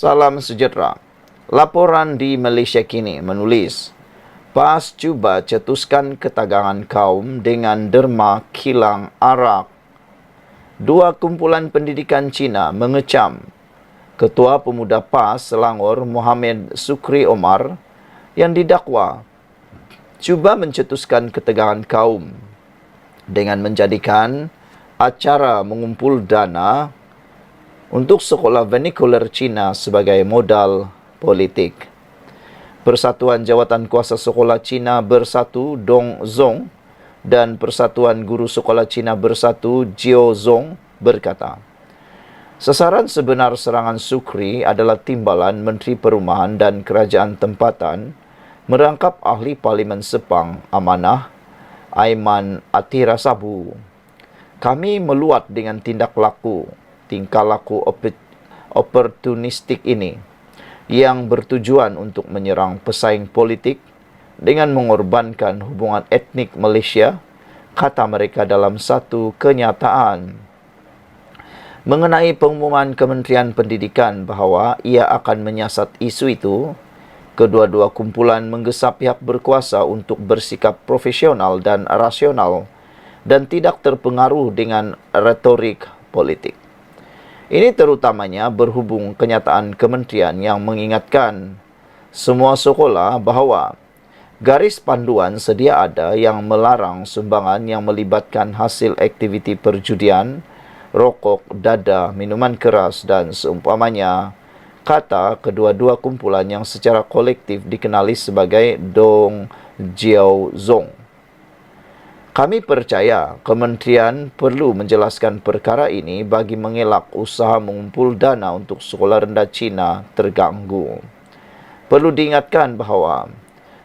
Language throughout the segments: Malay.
Salam sejahtera. Laporan di Malaysia kini menulis, PAS cuba cetuskan ketegangan kaum dengan derma kilang arak. Dua kumpulan pendidikan Cina mengecam Ketua Pemuda PAS Selangor Mohamed Sukri Omar yang didakwa cuba mencetuskan ketegangan kaum dengan menjadikan acara mengumpul dana untuk sekolah vernacular Cina sebagai modal politik. Persatuan Jawatan Kuasa Sekolah Cina Bersatu Dong Zong dan Persatuan Guru Sekolah Cina Bersatu Jiao Zong berkata, sasaran sebenar serangan Sukri adalah timbalan Menteri Perumahan dan Kerajaan Tempatan merangkap ahli Parlimen Sepang Amanah Aiman Atira Sabu. Kami meluat dengan tingkah laku oportunistik ini yang bertujuan untuk menyerang pesaing politik dengan mengorbankan hubungan etnik Malaysia, kata mereka dalam satu kenyataan. Mengenai pengumuman Kementerian Pendidikan bahawa ia akan menyiasat isu itu, kedua-dua kumpulan menggesa pihak berkuasa untuk bersikap profesional dan rasional dan tidak terpengaruh dengan retorik politik. Ini terutamanya berhubung kenyataan kementerian yang mengingatkan semua sekolah bahawa garis panduan sedia ada yang melarang sumbangan yang melibatkan hasil aktiviti perjudian, rokok, dada, minuman keras dan seumpamanya, kata kedua-dua kumpulan yang secara kolektif dikenali sebagai Dong Jiao Zong. Kami percaya kementerian perlu menjelaskan perkara ini bagi mengelak usaha mengumpul dana untuk sekolah rendah Cina terganggu. Perlu diingatkan bahawa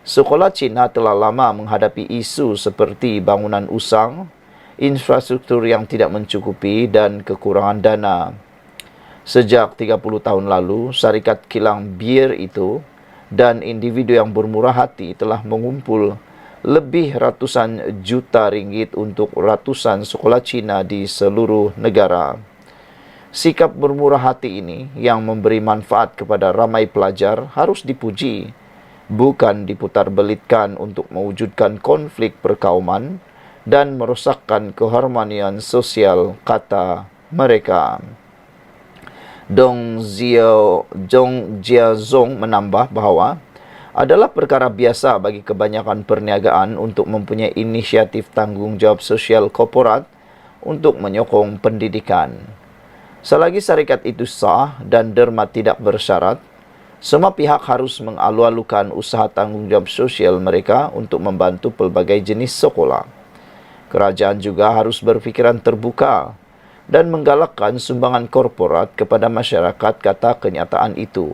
sekolah Cina telah lama menghadapi isu seperti bangunan usang, infrastruktur yang tidak mencukupi dan kekurangan dana. Sejak 30 tahun lalu, syarikat kilang bir itu dan individu yang bermurah hati telah mengumpul lebih ratusan juta ringgit untuk ratusan sekolah Cina di seluruh negara. Sikap bermurah hati ini yang memberi manfaat kepada ramai pelajar harus dipuji, bukan diputarbelitkan untuk mewujudkan konflik perkauman dan merosakkan keharmonian sosial, kata mereka. Dong Jia Zong menambah bahawa adalah perkara biasa bagi kebanyakan perniagaan untuk mempunyai inisiatif tanggungjawab sosial korporat untuk menyokong pendidikan. Selagi syarikat itu sah dan derma tidak bersyarat, semua pihak harus mengalu-alukan usaha tanggungjawab sosial mereka untuk membantu pelbagai jenis sekolah. Kerajaan juga harus berfikiran terbuka dan menggalakkan sumbangan korporat kepada masyarakat, kata kenyataan itu.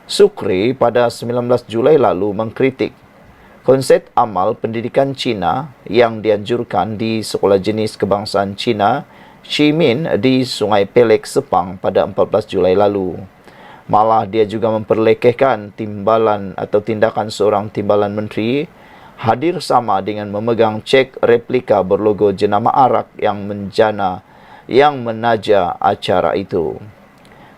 Sukri pada 19 Julai lalu mengkritik konsep amal pendidikan Cina yang dianjurkan di Sekolah Jenis Kebangsaan Cina Ximin di Sungai Pelek, Sepang pada 14 Julai lalu. Malah dia juga memperlekehkan timbalan atau tindakan seorang timbalan menteri hadir sama dengan memegang cek replika berlogo jenama arak yang menaja acara itu.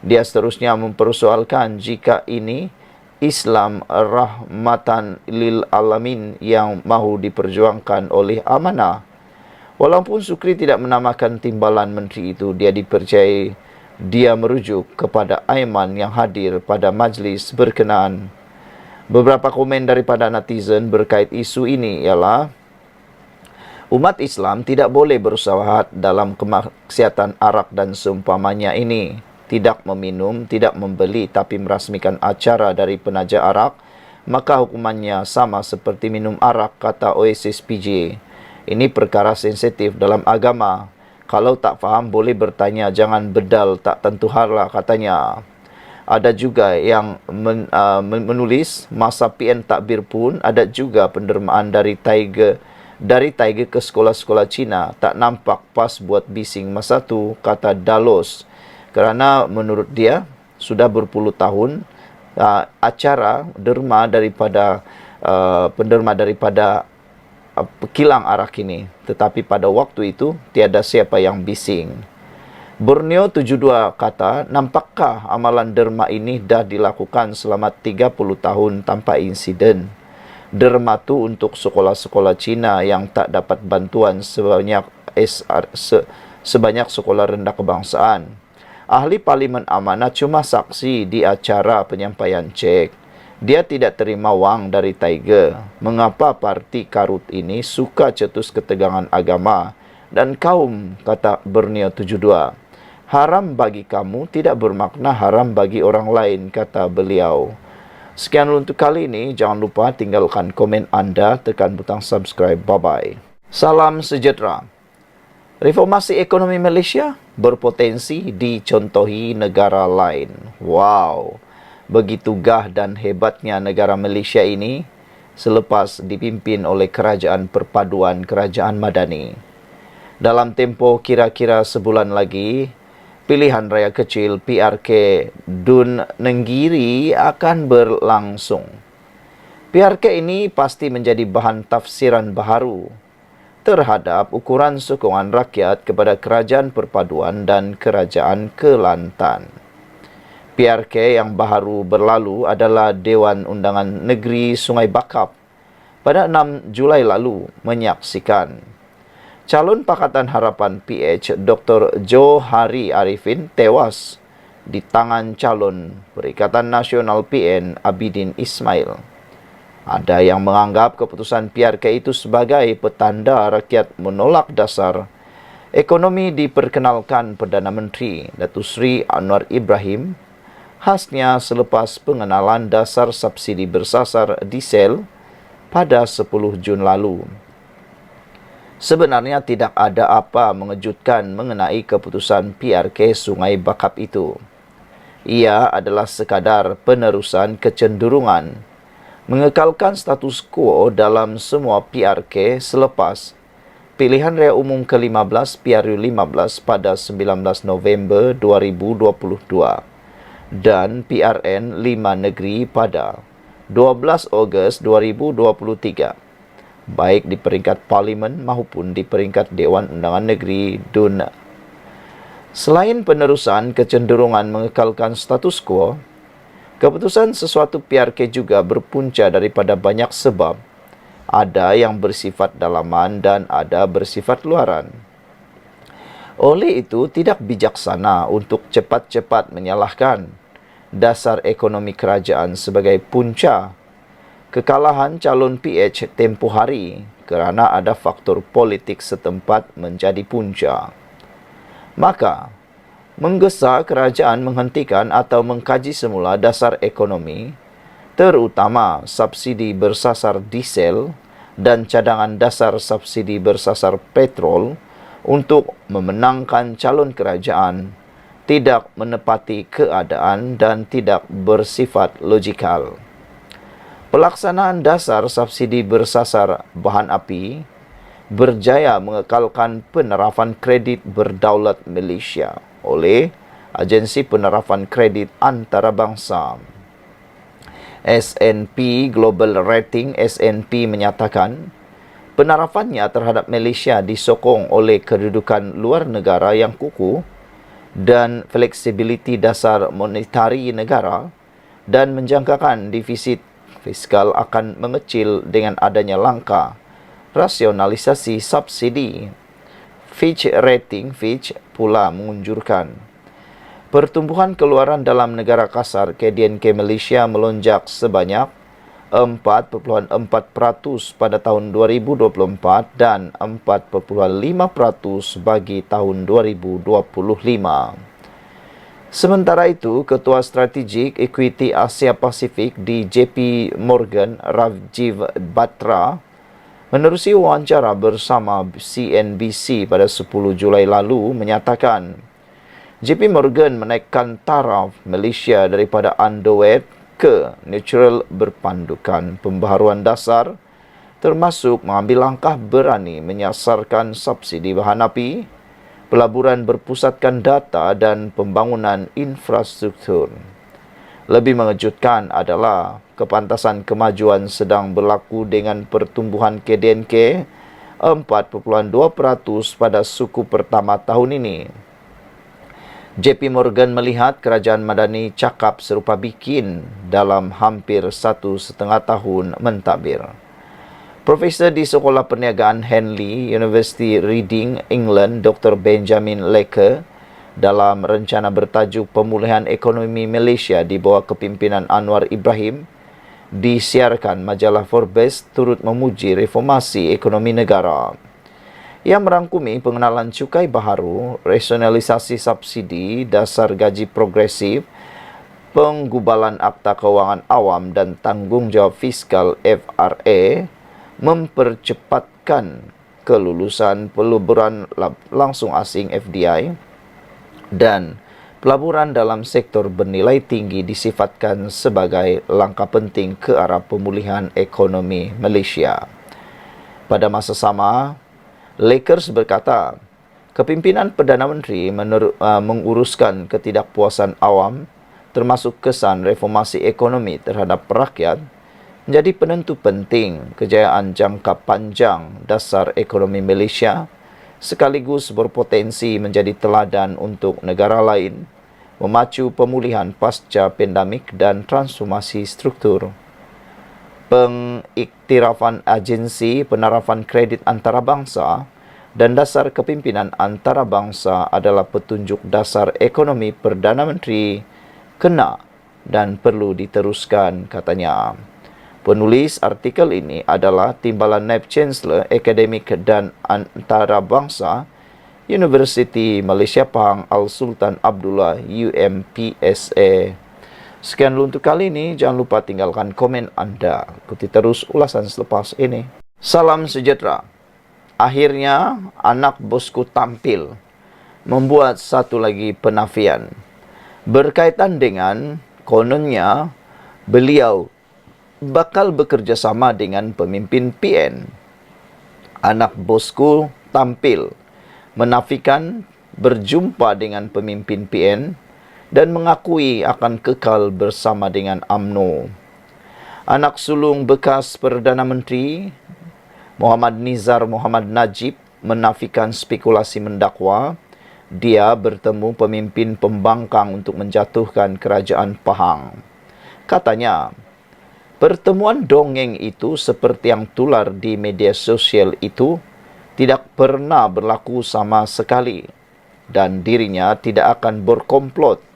Dia seterusnya mempersoalkan jika ini Islam rahmatan lil alamin yang mahu diperjuangkan oleh amanah. Walaupun Sukri tidak menamakan timbalan menteri itu, dia dipercayai dia merujuk kepada Aiman yang hadir pada majlis berkenaan. Beberapa komen daripada netizen berkait isu ini ialah, umat Islam tidak boleh berusaha dalam kemaksiatan arak dan seumpamanya ini. Tidak meminum, tidak membeli tapi merasmikan acara dari penaja arak, maka hukumannya sama seperti minum arak, kata Oasis PJ. Ini perkara sensitif dalam agama. Kalau tak faham boleh bertanya, jangan bedal, tak tentu harlah, katanya. Ada juga yang menulis, masa PN takbir pun ada juga pendermaan dari Tiger ke sekolah-sekolah Cina. Tak nampak pas buat bising masa tu, kata Dalos. Kerana menurut dia sudah berpuluh tahun acara derma daripada penderma daripada kilang arak ini, tetapi pada waktu itu tiada siapa yang bising. Borneo 72 kata, nampakkah amalan derma ini dah dilakukan selama 30 tahun tanpa insiden? Derma tu untuk sekolah-sekolah Cina yang tak dapat bantuan sebanyak sekolah rendah kebangsaan. Ahli Parlimen Amanah cuma saksi di acara penyampaian cek. Dia tidak terima wang dari Tiger. Mengapa parti karut ini suka cetus ketegangan agama dan kaum, kata Borneo 72. Haram bagi kamu tidak bermakna haram bagi orang lain, kata beliau. Sekian untuk kali ini. Jangan lupa tinggalkan komen anda, tekan butang subscribe. Bye-bye. Salam sejahtera. Reformasi ekonomi Malaysia berpotensi dicontohi negara lain. Wow, begitu gah dan hebatnya negara Malaysia ini selepas dipimpin oleh Kerajaan Perpaduan Kerajaan Madani. Dalam tempoh kira-kira sebulan lagi, pilihan raya kecil PRK Dun Nenggiri akan berlangsung. PRK ini pasti menjadi bahan tafsiran baharu terhadap ukuran sokongan rakyat kepada Kerajaan Perpaduan dan Kerajaan Kelantan. PRK yang baharu berlalu adalah Dewan Undangan Negeri Sungai Bakap pada 6 Julai lalu menyaksikan calon Pakatan Harapan PH Dr. Johari Arifin tewas di tangan calon Perikatan Nasional PN Abidin Ismail. Ada yang menganggap keputusan PRK itu sebagai petanda rakyat menolak dasar ekonomi diperkenalkan Perdana Menteri Datuk Seri Anwar Ibrahim, khasnya selepas pengenalan dasar subsidi bersasar diesel pada 10 Jun lalu. Sebenarnya tidak ada apa mengejutkan mengenai keputusan PRK Sungai Bakap itu. Ia adalah sekadar penerusan kecenderungan mengekalkan status quo dalam semua PRK selepas pilihan raya umum ke-15 PRU 15 pada 19 November 2022 dan PRN 5 Negeri pada 12 Ogos 2023, baik di peringkat Parlimen maupun di peringkat Dewan Undangan Negeri DUN. Selain penerusan kecenderungan mengekalkan status quo, keputusan sesuatu PRK juga berpunca daripada banyak sebab. Ada yang bersifat dalaman dan ada bersifat luaran. Oleh itu, tidak bijaksana untuk cepat-cepat menyalahkan dasar ekonomi kerajaan sebagai punca kekalahan calon PH tempoh hari kerana ada faktor politik setempat menjadi punca. Maka, menggesa kerajaan menghentikan atau mengkaji semula dasar ekonomi, terutama subsidi bersasar diesel dan cadangan dasar subsidi bersasar petrol untuk memenangkan calon kerajaan, tidak menepati keadaan dan tidak bersifat logikal. Pelaksanaan dasar subsidi bersasar bahan api berjaya mengekalkan penerapan kredit berdaulat Malaysia oleh Agensi Penerapan Kredit Antarabangsa. S&P Global Rating S&P menyatakan penerapannya terhadap Malaysia disokong oleh kedudukan luar negara yang kukuh dan fleksibiliti dasar monetari negara dan menjangkakan defisit fiskal akan mengecil dengan adanya langkah rasionalisasi subsidi. Fitch pula mengunjurkan pertumbuhan keluaran dalam negara kasar KDNK Malaysia melonjak sebanyak 4.4% pada tahun 2024 dan 4.5% bagi tahun 2025. Sementara itu, Ketua Strategik Equity Asia Pasifik di JP Morgan, Rajiv Batra, menerusi wawancara bersama CNBC pada 10 Julai lalu menyatakan JP Morgan menaikkan taraf Malaysia daripada underweight ke neutral berpandukan pembaharuan dasar, termasuk mengambil langkah berani menyasarkan subsidi bahan api, pelaburan berpusatkan data dan pembangunan infrastruktur. Lebih mengejutkan adalah kepantasan kemajuan sedang berlaku dengan pertumbuhan KDNK 4.2% pada suku pertama tahun ini. JP Morgan melihat kerajaan Madani cakap serupa bikin dalam hampir 1,5 tahun mentadbir. Profesor di Sekolah Perniagaan Henley, University Reading, England, Dr. Benjamin Lecker, dalam rencana bertajuk Pemulihan Ekonomi Malaysia di bawah kepimpinan Anwar Ibrahim, disiarkan majalah Forbes turut memuji reformasi ekonomi negara. Ia merangkumi pengenalan cukai baharu, rasionalisasi subsidi, dasar gaji progresif, penggubalan Akta Kewangan Awam dan tanggungjawab fiskal FRA, mempercepatkan kelulusan pelaburan langsung asing FDI, dan pelaburan dalam sektor bernilai tinggi disifatkan sebagai langkah penting ke arah pemulihan ekonomi Malaysia. Pada masa sama, Lakers berkata, kepimpinan Perdana Menteri menguruskan ketidakpuasan awam termasuk kesan reformasi ekonomi terhadap rakyat menjadi penentu penting kejayaan jangka panjang dasar ekonomi Malaysia sekaligus berpotensi menjadi teladan untuk negara lain memacu pemulihan pasca pandemik dan transformasi struktur. Pengiktirafan Agensi Penarafan Kredit Antarabangsa dan Dasar Kepimpinan Antarabangsa adalah petunjuk dasar ekonomi Perdana Menteri kena dan perlu diteruskan, katanya. Penulis artikel ini adalah Timbalan Naib Chancellor Akademik dan Antarabangsa Universiti Malaysia Pahang Al-Sultan Abdullah UMPSA. Sekian dulu untuk kali ini. Jangan lupa tinggalkan komen anda. Ikuti terus ulasan selepas ini. Salam sejahtera. Akhirnya, anak bosku tampil membuat satu lagi penafian. Berkaitan dengan kononnya, beliau bakal bekerja sama dengan pemimpin PN. Anak bosku tampil menafikan berjumpa dengan pemimpin PN dan mengakui akan kekal bersama dengan UMNO. Anak sulung bekas Perdana Menteri Muhammad Nizar Muhammad Najib menafikan spekulasi mendakwa dia bertemu pemimpin pembangkang untuk menjatuhkan kerajaan Pahang. Katanya, pertemuan dongeng itu seperti yang tular di media sosial itu tidak pernah berlaku sama sekali dan dirinya tidak akan berkomplot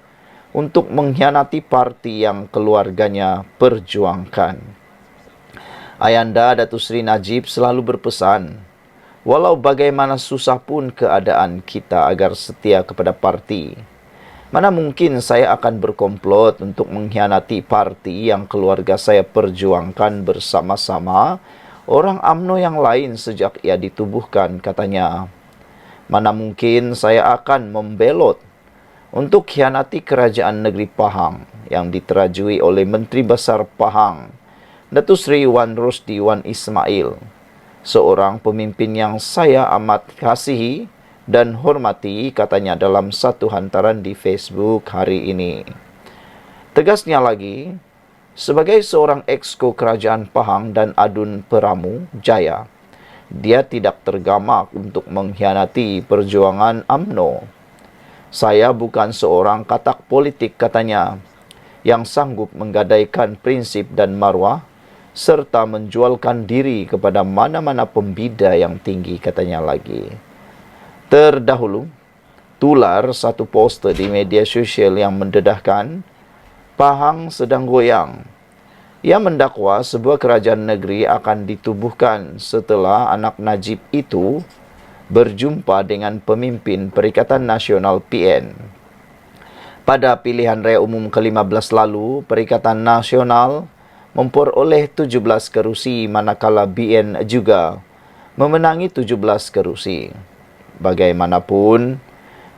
untuk mengkhianati parti yang keluarganya perjuangkan. Ayanda Datuk Seri Najib selalu berpesan, walau bagaimana susah pun keadaan kita agar setia kepada parti. Mana mungkin saya akan berkomplot untuk mengkhianati parti yang keluarga saya perjuangkan bersama-sama orang UMNO yang lain sejak ia ditubuhkan, katanya. Mana mungkin saya akan membelot untuk khianati kerajaan negeri Pahang yang diterajui oleh Menteri Besar Pahang, Datuk Seri Wan Rosdi Wan Ismail, seorang pemimpin yang saya amat kasihi dan hormati, katanya dalam satu hantaran di Facebook hari ini. Tegasnya lagi, sebagai seorang exco kerajaan Pahang dan Adun Peramu Jaya, dia tidak tergamak untuk mengkhianati perjuangan UMNO. Saya bukan seorang katak politik, katanya, yang sanggup menggadaikan prinsip dan marwah serta menjualkan diri kepada mana-mana pembida yang tinggi, katanya lagi. Terdahulu, tular satu poster di media sosial yang mendedahkan Pahang sedang goyang. Ia mendakwa sebuah kerajaan negeri akan ditubuhkan setelah anak Najib itu berjumpa dengan pemimpin Perikatan Nasional PN. Pada pilihan raya umum ke-15 lalu, Perikatan Nasional memperoleh 17 kerusi manakala BN juga memenangi 17 kerusi. Bagaimanapun,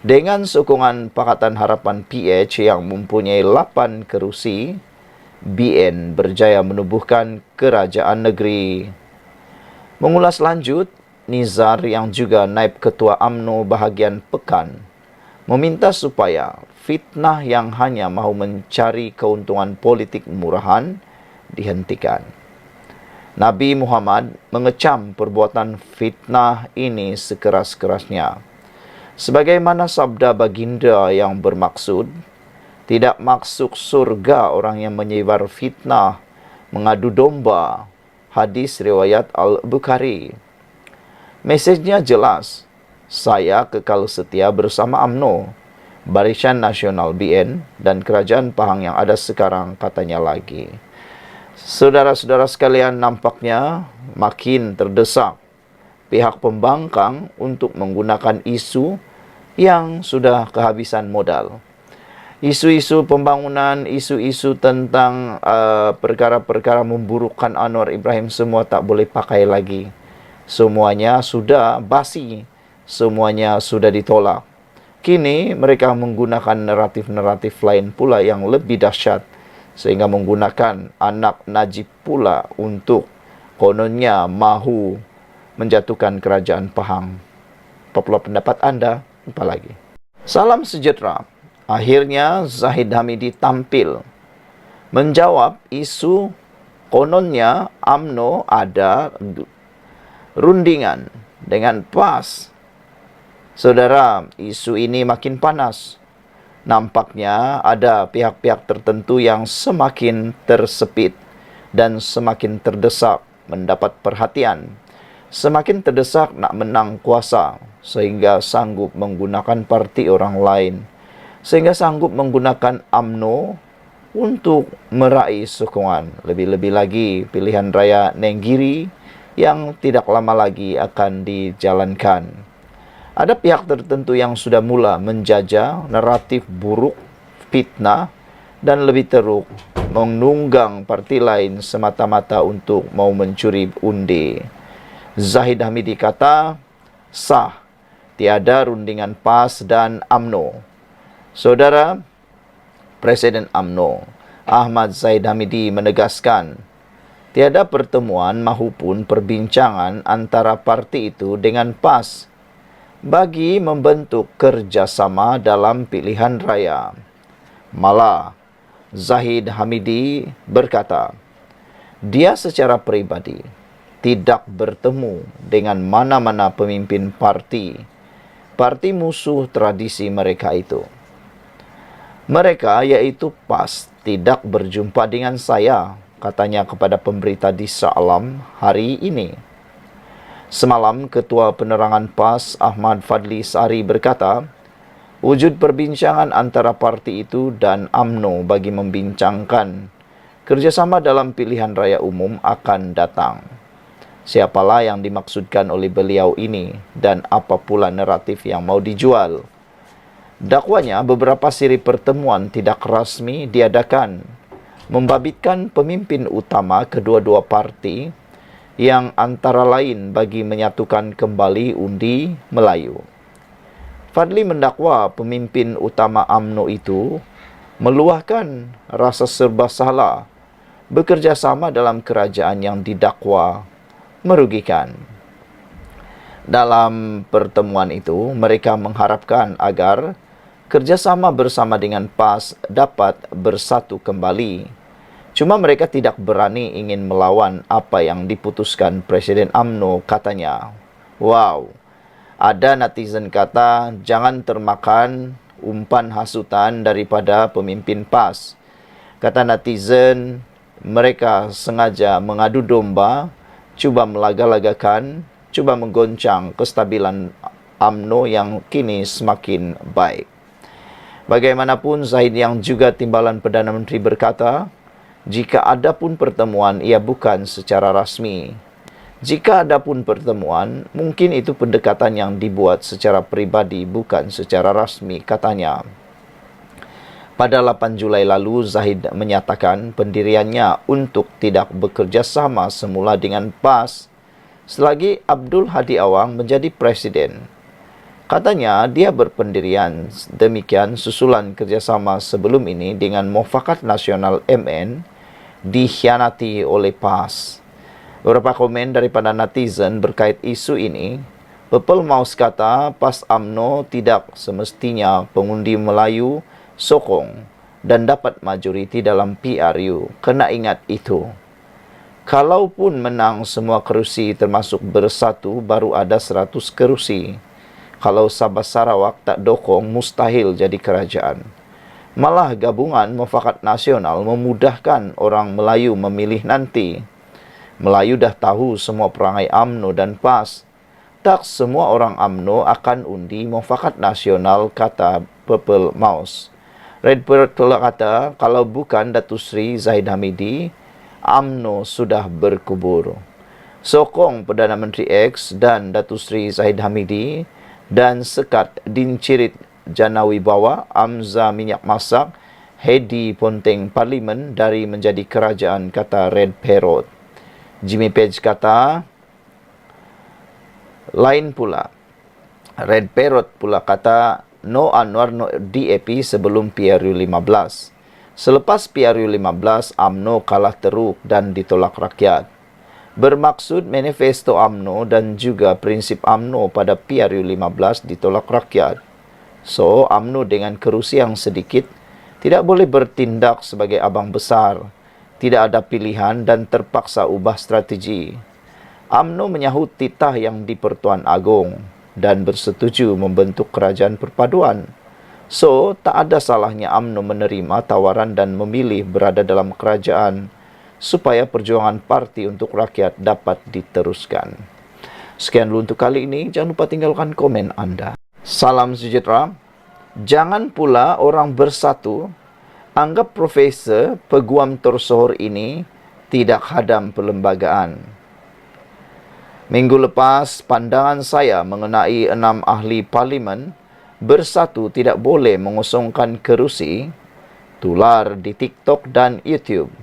dengan sokongan Pakatan Harapan PH yang mempunyai 8 kerusi, BN berjaya menubuhkan kerajaan negeri. Mengulas lanjut, Nizar yang juga Naib Ketua UMNO bahagian Pekan meminta supaya fitnah yang hanya mahu mencari keuntungan politik murahan dihentikan. Nabi Muhammad mengecam perbuatan fitnah ini sekeras-kerasnya. Sebagaimana sabda baginda yang bermaksud, tidak masuk surga orang yang menyebar fitnah, mengadu domba. Hadis riwayat Al-Bukhari. Mesejnya jelas, saya kekal setia bersama UMNO, Barisan Nasional BN, dan Kerajaan Pahang yang ada sekarang, katanya lagi. Saudara-saudara sekalian, nampaknya makin terdesak pihak pembangkang untuk menggunakan isu yang sudah kehabisan modal. Isu-isu pembangunan, isu-isu tentang perkara-perkara memburukkan Anwar Ibrahim semua tak boleh pakai lagi. Semuanya sudah basi, semuanya sudah ditolak. Kini mereka menggunakan naratif-naratif lain pula yang lebih dahsyat, sehingga menggunakan anak Najib pula untuk kononnya mahu menjatuhkan kerajaan Pahang. Apa pendapat anda? Apa lagi? Salam sejahtera. Akhirnya Zahid Hamidi tampil menjawab isu kononnya UMNO ada rundingan dengan PAS. Saudara, isu ini makin panas. Nampaknya ada pihak-pihak tertentu yang semakin tersepit dan semakin terdesak mendapat perhatian. Semakin terdesak nak menang kuasa, sehingga sanggup menggunakan parti orang lain. Sehingga sanggup menggunakan UMNO untuk meraih sokongan. Lebih-lebih lagi pilihan raya Nenggiri yang tidak lama lagi akan dijalankan. Ada pihak tertentu yang sudah mula menjajah naratif buruk, fitnah, dan lebih teruk menunggang parti lain semata-mata untuk mau mencuri undi. Zahid Hamidi kata, sah, tiada rundingan PAS dan UMNO. Saudara, Presiden UMNO Ahmad Zahid Hamidi menegaskan, tiada pertemuan maupun perbincangan antara parti itu dengan PAS bagi membentuk kerjasama dalam pilihan raya. Malah, Zahid Hamidi berkata, dia secara peribadi tidak bertemu dengan mana-mana pemimpin parti musuh tradisi mereka itu. Mereka, yaitu PAS, tidak berjumpa dengan saya, katanya kepada pemberita di Shah Alam hari ini. Semalam, Ketua Penerangan PAS Ahmad Fadli Sari berkata, wujud perbincangan antara parti itu dan UMNO bagi membincangkan kerjasama dalam pilihan raya umum akan datang. Siapalah yang dimaksudkan oleh beliau ini dan apa pula naratif yang mau dijual? Dakwanya beberapa siri pertemuan tidak rasmi diadakan, membabitkan pemimpin utama kedua-dua parti yang antara lain bagi menyatukan kembali undi Melayu. Fadli mendakwa pemimpin utama UMNO itu meluahkan rasa serba salah bekerja sama dalam kerajaan yang didakwa merugikan. Dalam pertemuan itu, mereka mengharapkan agar kerjasama bersama dengan PAS dapat bersatu kembali. Cuma mereka tidak berani ingin melawan apa yang diputuskan Presiden UMNO, katanya. Wow, ada netizen kata, jangan termakan umpan hasutan daripada pemimpin PAS. Kata netizen, mereka sengaja mengadu domba, cuba melaga-lagakan, cuba menggoncang kestabilan UMNO yang kini semakin baik. Bagaimanapun, Zahid yang juga timbalan Perdana Menteri berkata, jika ada pun pertemuan, ia bukan secara rasmi. Jika ada pun pertemuan, mungkin itu pendekatan yang dibuat secara pribadi, bukan secara rasmi, katanya. Pada 8 Julai lalu, Zahid menyatakan pendiriannya untuk tidak bekerja sama semula dengan PAS selagi Abdul Hadi Awang menjadi presiden. Katanya, dia berpendirian demikian susulan kerjasama sebelum ini dengan Mufakat Nasional MN dikhianati oleh PAS. Beberapa komen daripada netizen berkait isu ini. Pepel Maus kata, PAS UMNO tidak semestinya pengundi Melayu sokong dan dapat majoriti dalam PRU. Kena ingat itu. Kalaupun menang semua kerusi termasuk bersatu, baru ada 100 kerusi. Kalau Sabah Sarawak tak dokong, mustahil jadi kerajaan. Malah gabungan Mufakat Nasional memudahkan orang Melayu memilih nanti. Melayu dah tahu semua perangai UMNO dan PAS. Tak semua orang UMNO akan undi Mufakat Nasional, kata Purple Mouse. Red Parrot pula kata, kalau bukan Datuk Seri Zahid Hamidi, UMNO sudah berkubur. Sokong Perdana Menteri X dan Datuk Seri Zahid Hamidi dan sekat Dincirit Janawi Bawa, Amza Minyak Masak, Hedi Ponteng Parlimen dari menjadi kerajaan, kata Red Parrot. Jimmy Page kata, lain pula. Red Parrot pula kata, no Anwar no DAP sebelum PRU 15. Selepas PRU 15, UMNO kalah teruk dan ditolak rakyat. Bermaksud manifesto UMNO dan juga prinsip UMNO pada PRU 15 ditolak rakyat. So, UMNO dengan kerusi yang sedikit tidak boleh bertindak sebagai abang besar. Tidak ada pilihan dan terpaksa ubah strategi. UMNO menyahut titah yang di Pertuan Agong dan bersetuju membentuk kerajaan perpaduan. So, tak ada salahnya UMNO menerima tawaran dan memilih berada dalam kerajaan supaya perjuangan parti untuk rakyat dapat diteruskan. Sekian dulu untuk kali ini. Jangan lupa tinggalkan komen anda. Salam sejahtera. Jangan pula orang Bersatu anggap Profesor Peguam tersohor ini tidak hadam perlembagaan. Minggu lepas, pandangan saya mengenai 6 ahli parlimen Bersatu tidak boleh mengosongkan kerusi tular di TikTok dan YouTube.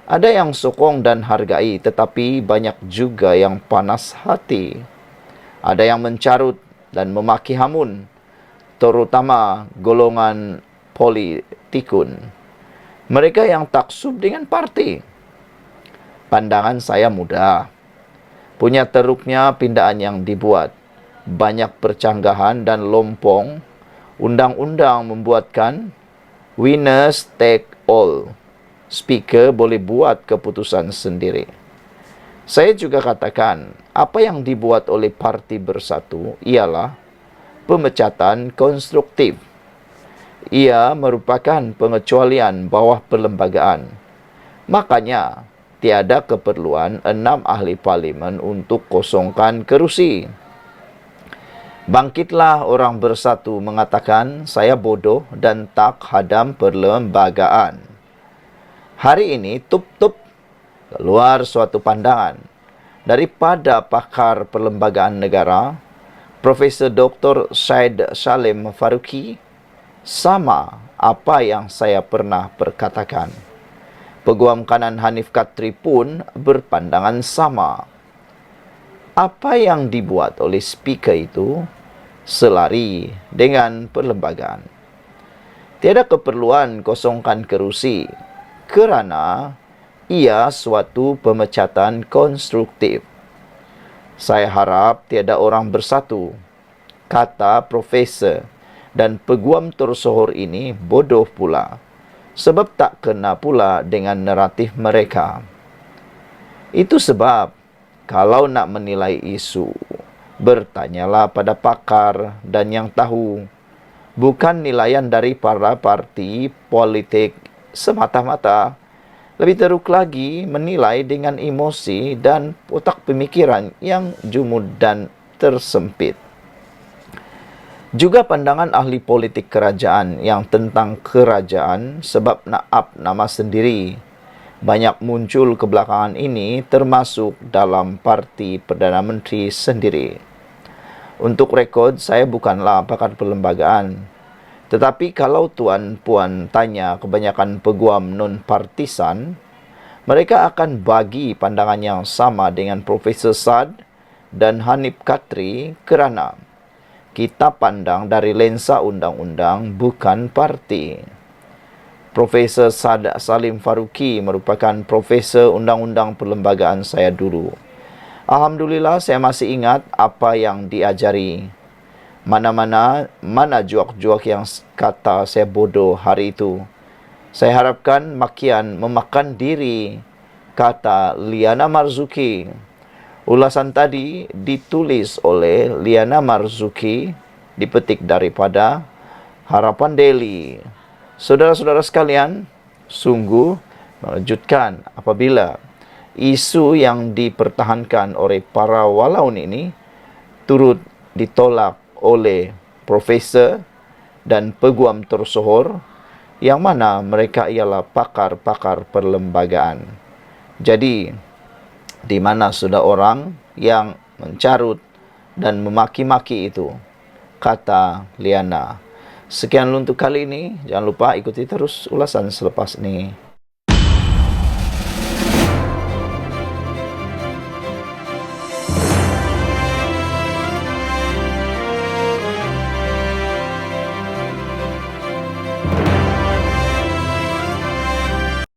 Ada yang sokong dan hargai, tetapi banyak juga yang panas hati. Ada yang mencarut dan memaki hamun, terutama golongan politikun. Mereka yang taksub dengan parti. Pandangan saya mudah. Punya teruknya pindaan yang dibuat. Banyak percanggahan dan lompong. Undang-undang membuatkan winners take all. Speaker boleh buat keputusan sendiri. Saya juga katakan, apa yang dibuat oleh Parti Bersatu ialah pemecatan konstruktif. Ia merupakan pengecualian bawah perlembagaan. Makanya, tiada keperluan 6 ahli parlimen untuk kosongkan kerusi. Bangkitlah orang Bersatu mengatakan, saya bodoh dan tak hadam perlembagaan. Hari ini, tup-tup keluar suatu pandangan daripada pakar perlembagaan negara, Profesor Dr. Syed Salim Faruqi, sama apa yang saya pernah perkatakan. Peguam kanan Hanif Katri pun berpandangan sama. Apa yang dibuat oleh speaker itu selari dengan perlembagaan. Tiada keperluan kosongkan kerusi kerana ia suatu pemecatan konstruktif. Saya harap tiada orang Bersatu, kata Profesor dan peguam tersohor ini bodoh pula, sebab tak kena pula dengan naratif mereka. Itu sebab, kalau nak menilai isu, bertanyalah pada pakar dan yang tahu, bukan nilaian dari para parti politik semata-mata. Lebih teruk lagi, menilai dengan emosi dan otak pemikiran yang jumud dan tersempit. Juga pandangan ahli politik kerajaan yang tentang kerajaan sebab nak up nama sendiri. Banyak muncul kebelakangan ini termasuk dalam Parti Perdana Menteri sendiri. Untuk rekod, saya bukanlah pakar perlembagaan. Tetapi kalau tuan-puan tanya kebanyakan peguam non-partisan, mereka akan bagi pandangan yang sama dengan Profesor Sad dan Hanif Katri kerana kita pandang dari lensa undang-undang bukan parti. Profesor Sad Salim Faruqi merupakan Profesor Undang-Undang Perlembagaan saya dulu. Alhamdulillah saya masih ingat apa yang diajari. Mana juak-juak yang kata saya bodoh hari itu. Saya harapkan makian memakan diri, kata Liana Marzuki. Ulasan tadi ditulis oleh Liana Marzuki, dipetik daripada Harapan Daily. Saudara-saudara sekalian, sungguh mengejutkan apabila isu yang dipertahankan oleh para walaun ini turut ditolak oleh profesor dan peguam tersohor yang mana mereka ialah pakar-pakar perlembagaan. Jadi, di mana sudah orang yang mencarut dan memaki-maki itu, kata Liana. Sekian untuk kali ini. Jangan lupa ikuti terus ulasan selepas ini.